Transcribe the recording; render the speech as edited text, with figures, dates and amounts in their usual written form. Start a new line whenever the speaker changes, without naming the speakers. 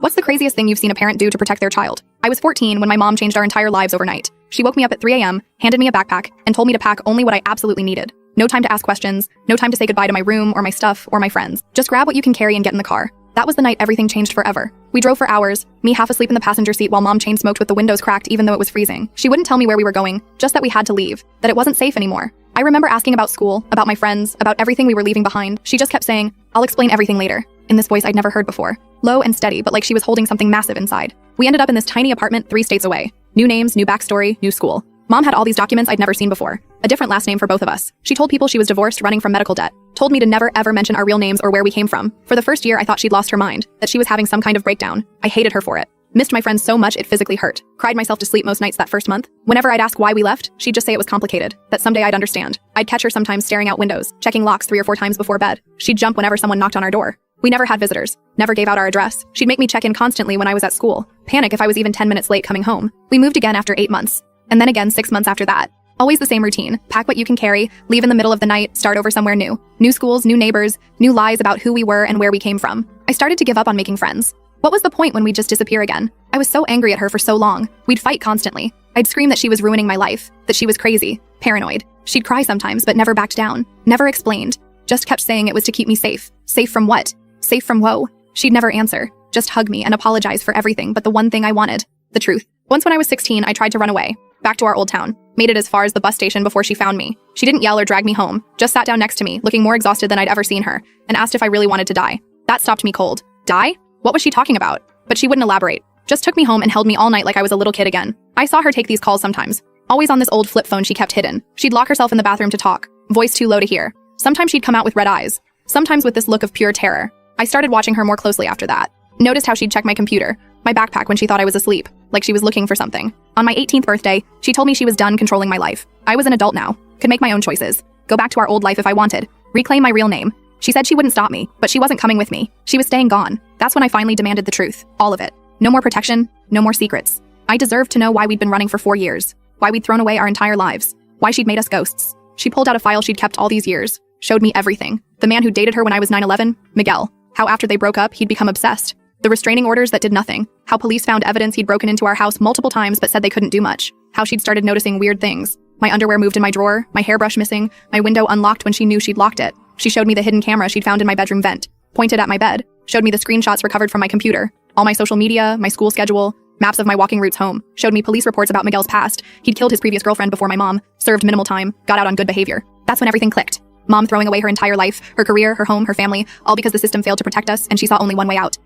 What's the craziest thing you've seen a parent do to protect their child? I was 14 when my mom changed our entire lives overnight. She woke me up at 3 a.m., handed me a backpack, and told me to pack only what I absolutely needed. No time to ask questions, no time to say goodbye to my room or my stuff or my friends. Just grab what you can carry and get in the car. That was the night everything changed forever. We drove for hours, me half asleep in the passenger seat while mom chain smoked with the windows cracked even though it was freezing. She wouldn't tell me where we were going, just that we had to leave, that it wasn't safe anymore. I remember asking about school, about my friends, about everything we were leaving behind. She just kept saying, "I'll explain everything later," in this voice I'd never heard before. Low and steady, but like she was holding something massive inside. We ended up in this tiny apartment 3 states away. New names, new backstory, new school. Mom had all these documents I'd never seen before. A different last name for both of us. She told people she was divorced, running from medical debt. Told me to never ever mention our real names or where we came from. For the first year, I thought she'd lost her mind, that she was having some kind of breakdown. I hated her for it. Missed my friends so much it physically hurt. Cried myself to sleep most nights that first month. Whenever I'd ask why we left, she'd just say it was complicated, that someday I'd understand. I'd catch her sometimes staring out windows, checking locks 3 or 4 times before bed. She'd jump whenever someone knocked on our door. We never had visitors, never gave out our address. She'd make me check in constantly when I was at school, panic if I was even 10 minutes late coming home. We moved again after 8 months, and then again 6 months after that. Always the same routine, pack what you can carry, leave in the middle of the night, start over somewhere new. New schools, new neighbors, new lies about who we were and where we came from. I started to give up on making friends. What was the point when we'd just disappear again? I was so angry at her for so long. We'd fight constantly. I'd scream that she was ruining my life, that she was crazy, paranoid. She'd cry sometimes but never backed down, never explained. Just kept saying it was to keep me safe. Safe from what? Safe from woe. She'd never answer, just hug me and apologize for everything but the one thing I wanted, the truth. Once when I was 16, I tried to run away, back to our old town. Made it as far as the bus station before she found me. She didn't yell or drag me home, just sat down next to me, looking more exhausted than I'd ever seen her, and asked if I really wanted to die. That stopped me cold. Die? What was she talking about? But she wouldn't elaborate. Just took me home and held me all night like I was a little kid again. I saw her take these calls sometimes, always on this old flip phone she kept hidden. She'd lock herself in the bathroom to talk, voice too low to hear. Sometimes she'd come out with red eyes, sometimes with this look of pure terror. I started watching her more closely after that. Noticed how she'd check my computer, my backpack when she thought I was asleep, like she was looking for something. On my 18th birthday, she told me she was done controlling my life. I was an adult now, could make my own choices, go back to our old life if I wanted, reclaim my real name. She said she wouldn't stop me, but she wasn't coming with me. She was staying gone. That's when I finally demanded the truth, all of it. No more protection, no more secrets. I deserved to know why we'd been running for 4 years, why we'd thrown away our entire lives, why she'd made us ghosts. She pulled out a file she'd kept all these years, showed me everything. The man who dated her when I was 9/11, Miguel. How after they broke up, he'd become obsessed. The restraining orders that did nothing. How police found evidence he'd broken into our house multiple times but said they couldn't do much. How she'd started noticing weird things. My underwear moved in my drawer, my hairbrush missing, my window unlocked when she knew she'd locked it. She showed me the hidden camera she'd found in my bedroom vent, pointed at my bed, showed me the screenshots recovered from my computer, all my social media, my school schedule, maps of my walking routes home, showed me police reports about Miguel's past. He'd killed his previous girlfriend before my mom, served minimal time, got out on good behavior. That's when everything clicked. Mom throwing away her entire life, her career, her home, her family, all because the system failed to protect us and she saw only one way out.